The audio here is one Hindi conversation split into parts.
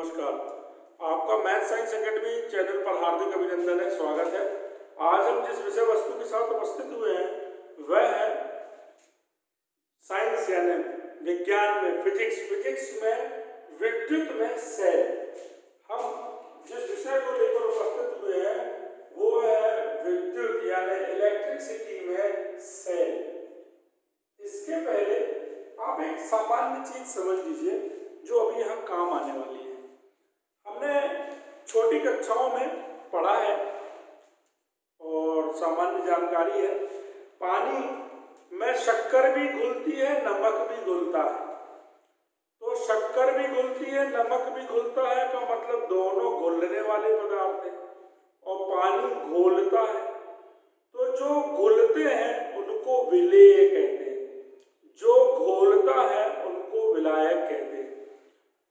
नमस्कार। आपका मैथ साइंस एकेडमी चैनल पर हार्दिक अभिनंदन है, स्वागत है। आज हम जिस विषय वस्तु के साथ उपस्थित हुए हैं वह है साइंस यानी विज्ञान में फिजिक्स में विद्युत में सेल। हम जिस विषय को लेकर उपस्थित हुए हैं वो है विद्युत यानी इलेक्ट्रिसिटी में सेल। इसके पहले आप एक सामान्य चीज समझ लीजिए जो अभी यहाँ काम आने वाली है। हमने छोटी कक्षाओं में पढ़ा है और सामान्य जानकारी है, पानी में शक्कर भी घुलती है, नमक भी घुलता है। तो शक्कर भी घुलती है, नमक भी घुलता है का मतलब दोनों घुलने वाले पदार्थ हैं और पानी घोलता है। तो जो घुलते हैं उनको विलेय कहते हैं, जो घोलता है उनको विलायक कहते हैं।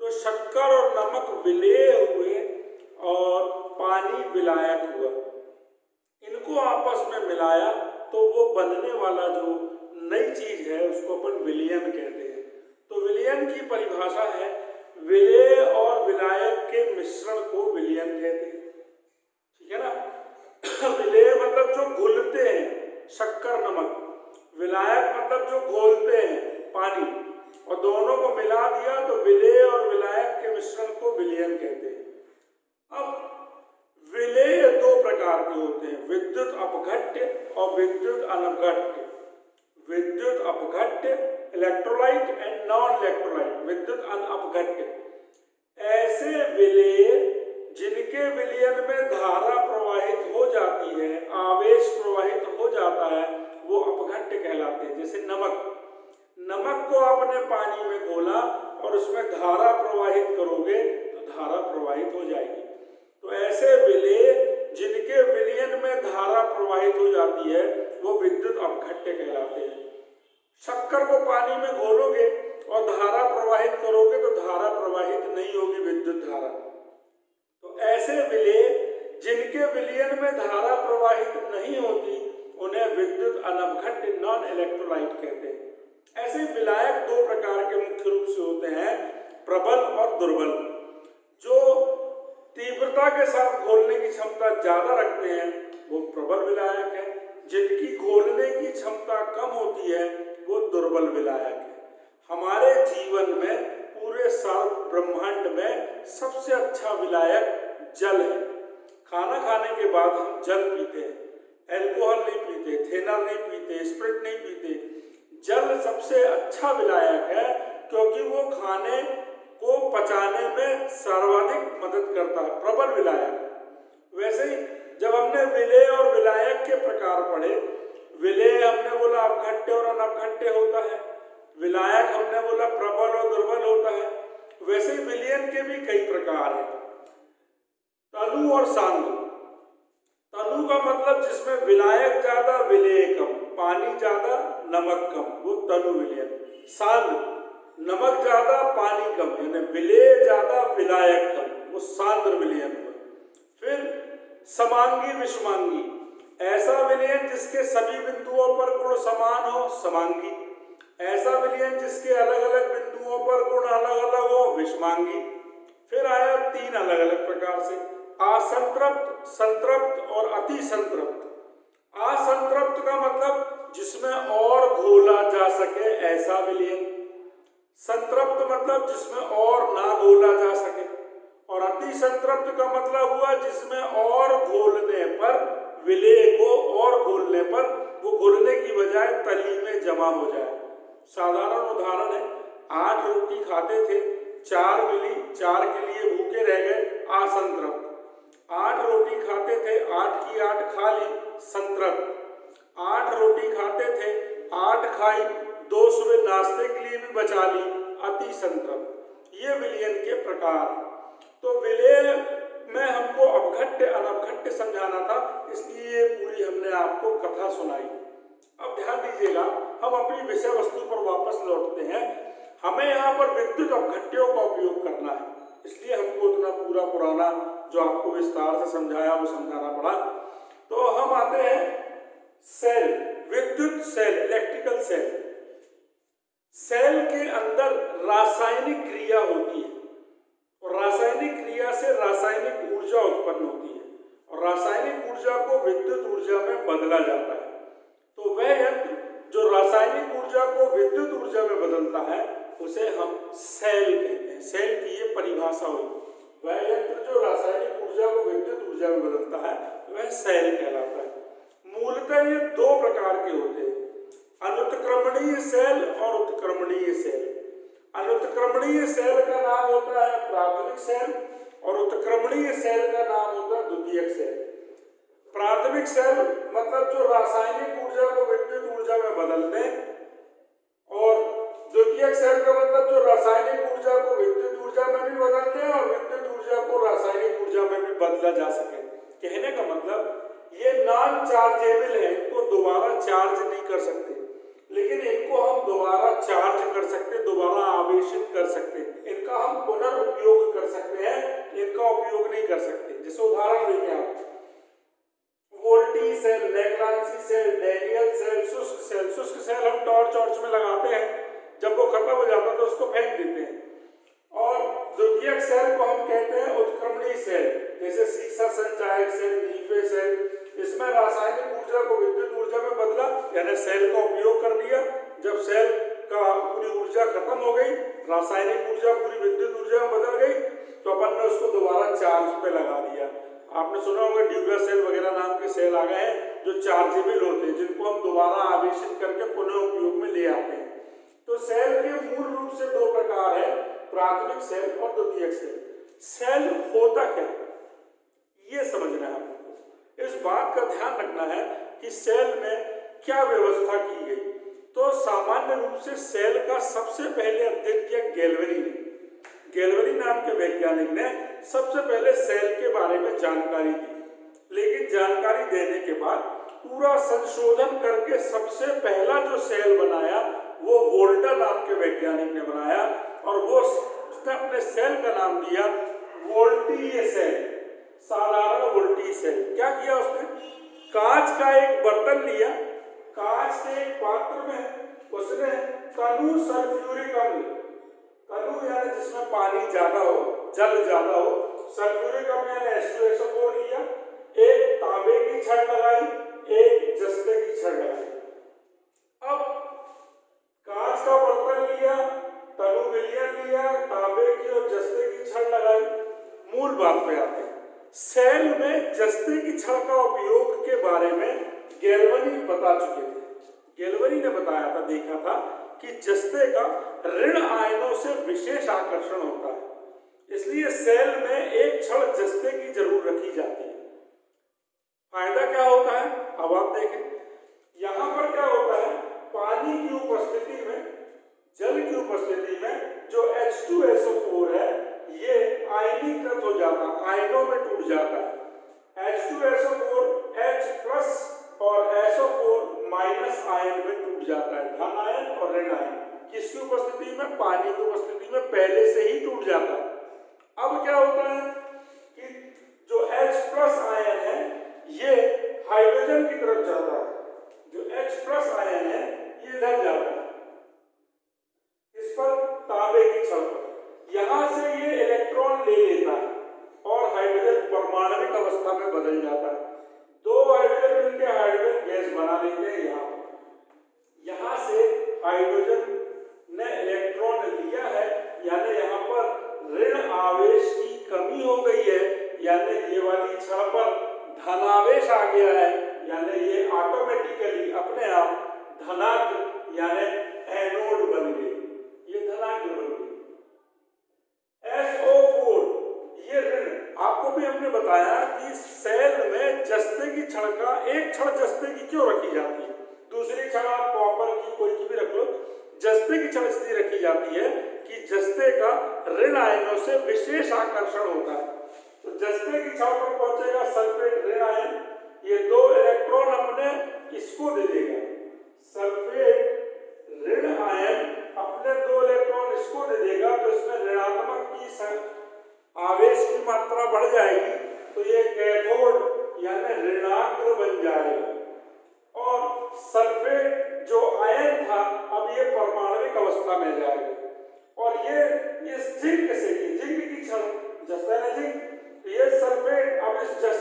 तो शक्कर और नमक विलेय हुए और पानी विलायक हुआ। इनको आपस में मिलाया तो वो बनने वाला जो नई चीज है उसको अपन विलयन कहते हैं। तो विलयन की परिभाषा है विलेय और विलायक के मिश्रण को विलयन कहते हैं। ठीक है ना। विलेय मतलब जो घुलते हैं शक्कर नमक, विलायक मतलब जो घोलते हैं पानी, और दोनों को मिला दिया तो विलेय और विलायक के मिश्रण को विलयन कहते हैं। अब विलेय दो प्रकार के होते हैं, विद्युत अपघट्य और विद्युत अनपघट्य। विद्युत अपघट्य इलेक्ट्रोलाइट एंड नॉन इलेक्ट्रोलाइट, विद्युत अनपघट्य ऐसे विलेय जिनके विलयन में धारा प्रवाहित हो जाती है, आवेश प्रवाहित हो जाता है, वो अपघट्य कहलाते हैं। जैसे नमक को आपने पानी में घोला और उसमें धारा प्रवाहित करोगे तो धारा प्रवाहित हो जाएगी। तो ऐसे विलेय जिनके विलयन में धारा प्रवाहित हो जाती है वो विद्युत अपघट्य कहलाते हैं। शक्कर को पानी में घोलोगे और धारा प्रवाहित करोगे तो धारा प्रवाहित नहीं होगी, विद्युत धारा। तो ऐसे विलेय जिनके विलयन में धारा प्रवाहित नहीं होती उन्हें विद्युत अनपघट्य नॉन इलेक्ट्रोलाइट कहते हैं। ऐसे विलायक दो प्रकार के मुख्य रूप से होते हैं, प्रबल और दुर्बल। जो तीव्रता के साथ घोलने की क्षमता ज्यादा रखते हैं वो प्रबल विलायक है, जिनकी घोलने की क्षमता कम होती है वो दुर्बल विलायक है। हमारे जीवन में पूरे साल ब्रह्मांड में सबसे अच्छा विलायक जल है। खाना खाने के बाद हम जल पीते हैं, एल्कोहल नहीं पीते, थेनल नहीं पीते, स्प्रिट नहीं पीते। जल सबसे अच्छा विलायक है क्योंकि वो खाने को पचाने में सर्वाधिक मदद करता है, प्रबल विलायक। वैसे ही जब हमने विलेय और विलायक के प्रकार पढ़े, विलेय हमने बोला अपघट्य और अनपघट्य होता है, विलायक हमने बोला प्रबल और दुर्बल होता है। वैसे ही विलयन के भी कई प्रकार हैं, तनु और सांद्र। तनु का मतलब जिसमें विलायक ज्यादा विलेय कम, पानी ज्यादा नमक कम, वो तनु विलयन। सांद्र, नमक ज्यादा पानी कम, यानी विलेय ज्यादा विलायक कम, वो सांद्र विलयन हुआ। फिर समांगी विषमांगी, ऐसा विलयन जिसके सभी बिंदुओं पर गुण समान हो, समांगी। ऐसा विलयन जिसके अलग अलग बिंदुओं पर गुण अलग अलग हो, विषमांगी। फिर आया तीन अलग अलग प्रकार से, असंतृप्त, संतृप्त और अति संतृप्त। असंतृप्त का मतलब जिसमें और घोला जा सके ऐसा विलयन, संतृप्त मतलब जिसमें और ना घोला जा सके, और अति संतृप्त का मतलब हुआ जिसमें और घोलने पर, विलेय को और घोलने पर वो घुलने की बजाय तली में जमा हो जाए। साधारण उदाहरण है, 8 रोटी खाते थे, 4 मिली, 4 के लिए भूखे रह गए, असंतृप्त। 8 रोटी खाते थे, 8 की 8 खा ली, संतृप्त। 8 रोटी खाते थे, 8 खाई, 2 सुबह नाश्ते के लिए भी बचा ली, अति संतृप्त। ये विलयन के प्रकार। तो विलेय में हमको अपघट्य अनपघट्य समझाना था, इसलिए पूरी हमने आपको कथा सुनाई। अब ध्यान दीजिएगा, हम अपनी विषय वस्तु पर वापस लौटते हैं। हमें यहाँ पर विद्युत अपघट्यों का उपयोग करना है, इसलिए हमको उतना पूरा पुराना जो आपको विस्तार से समझाया वो समझाना पड़ा। तो हम आते हैं सेल, विद्युत सेल, इलेक्ट्रिकल सेल। सेल के अंदर रासायनिक क्रिया होती है और रासायनिक से रासायनिक ऊर्जा उत्पन्न होती है और रासायनिक ऊर्जा को विद्युत ऊर्जा में बदला जाता है। तो वह यंत्र जो रासायनिक ऊर्जा को विद्युत ऊर्जा में बदलता है उसे हम सेल कहते हैं। सेल की ये परिभाषा हुई। वह यंत्र जो रासायनिक ऊर्जा को विद्युत ऊर्जा में बदलता है वह सेल कहलाता है। मूलतः ये दो प्रकार के होते हैं, अनुत्क्रमणीय सेल और उत्क्रमणीय सेल। अनुत्क्रमणीय सेल का नाम होता है प्राथमिक सेल और उत्क्रमणीय सेल का नाम होता है द्वितीयक सेल। प्राथमिक सेल मतलब जो रासायनिक ऊर्जा को विद्युत ऊर्जा में बदलते हैं और द्वितीयक सेल का मतलब जो रासायनिक ऊर्जा को विद्युत ऊर्जा में भी बदलते हैं और विद्युत ऊर्जा को रासायनिक ऊर्जा में भी बदला जा सके। कहने का मतलब ये नॉन चार्जेबल है, इनको दोबारा चार्ज नहीं कर सकते, लेकिन इनको हम दोबारा चार्ज कर सकते, दोबारा आवेशित कर सकते, इनका हम पुनर्उपयोग कर सकते हैं, इनका उपयोग नहीं कर सकते। जैसे उदाहरण देखें आप, वोल्टी सेल, लैग्रांजी सेल, डैनियल सेल, शुष्क सेल। शुष्क सेल हम टॉर्च में लगाते हैं, जब वो खत्म हो जाता है तो उसको फेंक देते हैं। और द्वितीयक सेल को हम कहते हैं उत्क्रमणीय सेल, जैसे सीसा संचायक सेल, नीफे सेल। इसमें रासायनिक ऊर्जा को विद्युत ऊर्जा में बदला, यानी सेल का उपयोग कर दिया। जब सेल का पूरी ऊर्जा खत्म हो गई, रासायनिक ऊर्जा पूरी विद्युत ऊर्जा में बदल गई, तो अपन ने उसको दोबारा चार्ज पे लगा दिया। आपने सुना होगा ड्यूरा सेल वगैरह नाम के सेल आ गए हैं जो चार्जेबल होते हैं, जिनको हम दोबारा आवेशित करके पुनः उपयोग में ले आते हैं। तो सेल के मूल रूप से दो प्रकार है, प्राथमिक सेल और द्वितीयक सेल। सेल होता क्या है ये समझना है आपको। इस बात का ध्यान रखना है कि सेल में क्या व्यवस्था की गई। तो सामान्य रूप से सेल का सबसे पहले अध्ययन किया गैल्वेनी ने। गैल्वेनी नाम के वैज्ञानिक ने सबसे पहले सेल के बारे में जानकारी दी, लेकिन जानकारी देने के बाद पूरा संशोधन करके सबसे पहला जो सेल बनाया वो वोल्टा नाम के वैज्ञानिक ने बनाया और वो उसने अपने सेल का नाम दिया वोल्टीय सेल, साधारण वोल्टीय सेल। क्या किया उसने, कांच का एक बर्तन लिया, कांच के एक पात्र में उसने तनु सल्फ्यूरिक अम्ल, तनु यानी जिसमें पानी ज्यादा हो, जल ज्यादा हो, सल्फ्यूरिक अम्ल यानी H2SO4 लिया, एक तांबे की छड़ लगाई, एक जस्ते की छड़ लगाई। अब कांच का बर्तन लिया, तनु विलयन लिया, तांबे की और जस्ते की छड़ लगाई। मूल बात पे आते हैं, सेल में जस्ते की छड़ का उपयोग के बारे में गैल्वेनी बता चुके थे। गैल्वेनी ने बताया था, देखा था कि जस्ते का ऋण आयनों से विशेष आकर्षण होता है, इसलिए सेल में एक छड़ जस्ते की जरूर रखी जाती है। फायदा क्या होता है अब आप देखें, यहां पर क्या होता है, पानी की उपस्थिति में, जल की उपस्थिति में जो H2SO4 है ये आयनीकृत हो जाता है, आयनों में टूट जाता है। H2SO4 H+ और SO4- आयन में टूट जाता है, धन आयन और ऋण आयन। किसकी उपस्थिति में, पानी की उपस्थिति में पहले से ही टूट जाता है। अब क्या होता है कि जो H+ आयन है ये हाइड्रोजन की तरफ जाता है, जो H+ आयन है ये इधर जाता है, इस पर तांबे की छड़ पर। यहां से ये इलेक्ट्रॉन ले लेता है और हाइड्रोजन परमाणविक अवस्था में बदल जाता है। दो हाइड्रोजन मिलकर हाइड्रोजन गैस बना लेते हैं। यहां से हाइड्रोजन ने इलेक्ट्रॉन लिया है, यानी यहां पर ऋण आवेश की कमी हो गई है, यानी ये वाली छड़ पर धनावेश आ गया है, यानी ये ऑटोमेटिकली अपने आप धनात्मक यानी एनोड बन गई, ये धनात्मक बन गई। SO4 ये ऋण। आपको भी हमने बताया कि सेल में जस्ते की छड़ का, एक छड़ जस्ते की क्यों रखी जाती है, दूसरी छड़ आप कॉपर की कोई की भी रख लो, जस्ते की छड़ इसलिए रखी जाती है कि जस्ते का ऋण आयनों से विशेष आकर्षण होता है। तो जस्ते की छड़ पर पहुंचेगा सल्फेट ऋण आयन, ये दो इलेक्ट्रॉन अपने इसको दे देगा, सल्फेट ऋण आयन अपने दो इलेक्ट्रॉन इसको दे देगा, तो इसमें ऋणात्मक की आवेश की मात्रा बढ़ जाएगी, तो ये कैथोड यानी ऋणाग्र बन जाएगा और सल्फेट जो आयन था अब ये परमाणविक अवस्था में जाएगा। और ये इस जिंक से, जिंक की छड़, जस्ता है जिंक,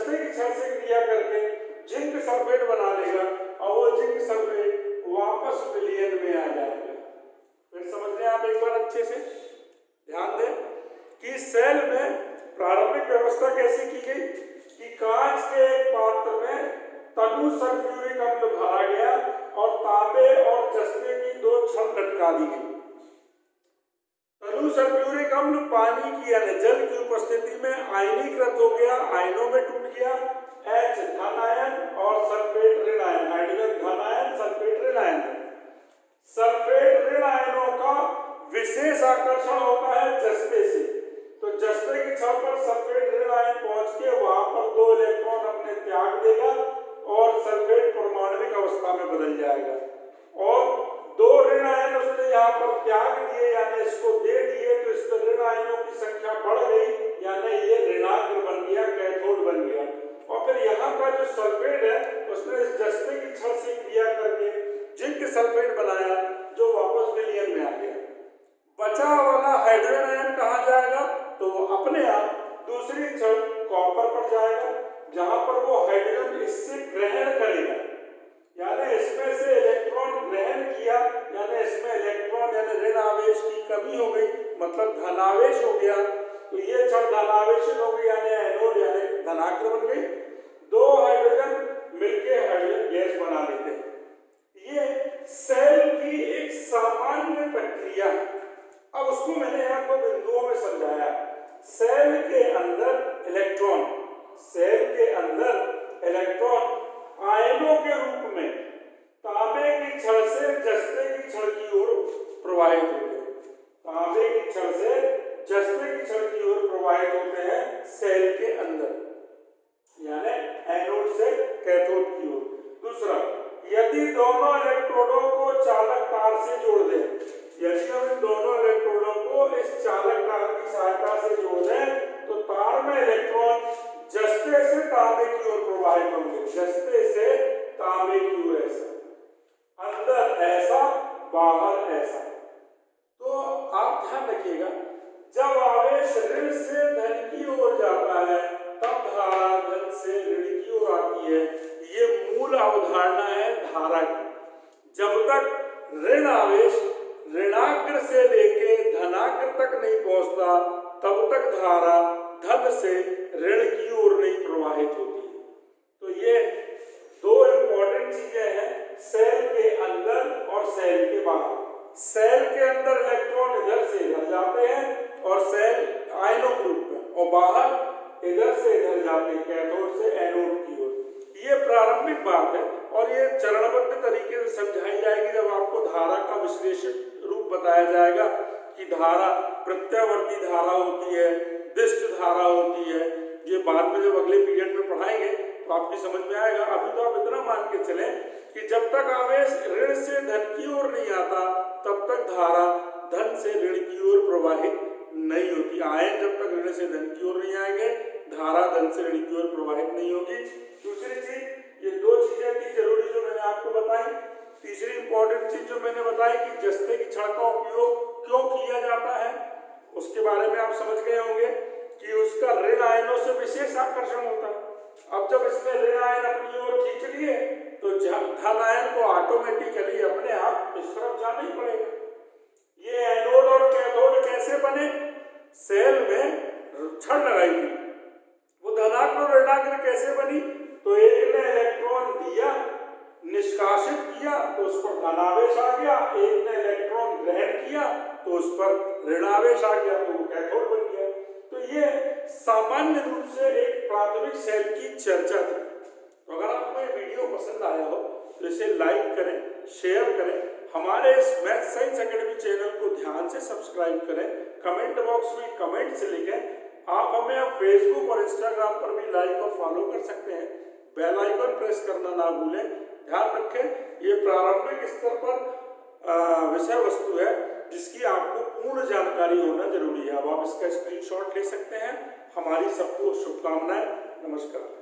जस्ते की छड़ से क्रिया करके जिंक सल्फेट बना लेगा और वो जिंक सल्फेट वापस विलयन में आ जाएगा। फिर समझ रहे हैं आप एक बार अच्छे से ध्यान दें कि सेल में प्रारंभिक व्यवस्था कैसे की गई कि कांच के एक पात्र में तनु सल्फ्यूरिक अम्ल भरा गया और तांबे और जस्ते की 2 छड़ लटका दी गई। तनु सल्फ्यूरिक अम्ल पानी की यानी जल की उपस्थिति में आयनीकृत हो गया, आयनों में टूट गया। H धन आयन और सल्फेट ऋण आयन, हाइड्रोजन धन आयन सल्फेट ऋण आयन। सल्फेट ऋण आयनों का विशेष आकर्षण होता है जस्ते से, तो जस्ते की छड़ पर सल्फेट ऋण आयन पहुंच के वहां पर 2 इलेक्ट्रॉन अपने त्याग देगा और सल्फेट परमाणविक अवस्था में बदल जाएगा और 2 ऋण आयन उसने यहाँ पर त्याग दिए यानी इसको दे दिए, तो इस ऋण आयनों की संख्या बढ़ गई यानी ये ऋणाग्र बन गया, कैथोड बन गया। और फिर यहाँ का जो सल्फेट है उसने इस जस्ते की छड़ से क्रिया करके जिंक सल्फेट बनाया जो वापस विलयन में आ गया। बचा वाला हाइड्रोजन आयन कहाँ जाएगा, तो वो अपने आप दूसरी छड़ कॉपर पर जाएगा जहां पर वो हाइड्रोजन इससे ग्रहण करेगा, यानी इसमें से इलेक्ट्रॉन ग्रहण किया यानी इसमें इलेक्ट्रॉन यानी ऋण आवेश की कमी हो गई, मतलब धनावेश हो गया, तो ये छड़ धनावेशित हो गई यानी एनोड यानी धनाग्र बन गई। 2 हाइड्रोजन मिलके हाइड्रोजन गैस बना लेते हैं। ये सेल की एक सामान्य प्रक्रिया है। अब उसको मैंने यहाँ 2 बिंदुओं में समझाया। सेल के अंदर इलेक्ट्रॉन आयनों के रूप में तांबे की छड़ से जस्ते की छड़ की ओर प्रवाहित होते हैं। तांबे की छड़ से जस्ते की छड़ की ओर प्रवाहित होते हैं सेल के अंदर, यानी एनोड से कैथोड की ओर। दूसरा, यदि दोनों इलेक्ट्रोडों को चालक तार से जोड़ दें, यदि हम इन दोनों इलेक्ट्रोडों को इस चालक तार की सहायता से जोड़ दें तो तार में इलेक्ट्रॉन जस्ते से तांबे की ओर प्रवाहित होंगे, जस्ते से तांबे की ओर, ऐसा अंदर ऐसा बाहर ऐसा। तो आप ध्यान रखिएगा, जब आवेश ऋण से धन की ओर जाता है तब धारा धन से ऋण की ओर आती है। ये मूल अवधारणा है धारा की। जब तक ऋण आवेश ऋणाग्र से लेके धनाग्र तक नहीं पहुंचता तब तक धारा धन से ऋण की ओर नहीं प्रवाहित होती है। तो ये 2 इंपॉर्टेंट चीजें हैं सेल के अंदर और सेल के बाहर। सेल के अंदर इलेक्ट्रॉन इधर से इधर जाते हैं और सेल आयनों के रूप में, और बाहर इधर से इधर जाते हैं कैथोड से एनोड की ओर। ये प्रारंभिक बात है और ये चरणबद्ध तरीके से समझाई जाएगी जब आपको धारा का विश्लेषण रूप बताया जाएगा कि धारा प्रत्यावर्ती धारा होती है, दिष्ट धारा होती है। ये बाद में जब अगले पीरियड में पढ़ाएंगे तो आपकी समझ में आएगा। अभी तो आप इतना मान के चलें कि जब तक आवेश ऋण से धन की ओर नहीं आता तब तक धारा धन से ऋण की ओर प्रवाहित नहीं होती। आयन जब तक ऋण से धन की ओर नहीं आएंगे धारा धन से ऋण की ओर प्रवाहित नहीं होगी। दूसरी चीज, ये 2 चीजें थी जरूरी जो मैंने आपको बताई। तीसरी इंपॉर्टेंट चीज जो मैंने बताई कि जस्ते की छड़ का उपयोग क्यों किया जाता है उसके बारे में आप समझ गए होंगे कि उसका ऋण आयनों से विशेष आकर्षण होता है। अब जब इसने ऋण आयन अपनी ओर खींच लिए तो धन आयन को ऑटोमेटिकली अपने आप इस तरफ जाना ही पड़ेगा। ये एनोड और कैथोड कैसे बने, सेल में छड़ लगाई थी, वो धनाग्र और ऋणाग्र कैसे बनी, तो एक ने इलेक्ट्रॉन दिया निष्कासित किया तो उस पर धनावेश आ गया, एक ने इलेक्ट्रॉन ग्रहण किया तो उस पर ऋणावेश आ गया तो वो कैथोड बन गया। तो ये सामान्य रूप से एक प्राथमिक सेल की चर्चा थी। तो अगर आपको ये वीडियो पसंद आया हो तो इसे लाइक करें, शेयर करें, हमारे इस मैथ साइंस एकेडमी चैनल को ध्यान से सब्सक्राइब करें, कमेंट बॉक्स में कमेंट्स लिखें। आप हमें अब फेसबुक और इंस्टाग्राम पर भी लाइक और फॉलो कर सकते हैं। बेल आइकन प्रेस करना ना भूलें। ध्यान रखें ये प्रारंभिक स्तर पर विषय वस्तु है जिसकी आपको पूर्ण जानकारी होना जरूरी है। अब आप इसका स्क्रीनशॉट ले सकते हैं। हमारी सबको शुभकामनाएं। नमस्कार।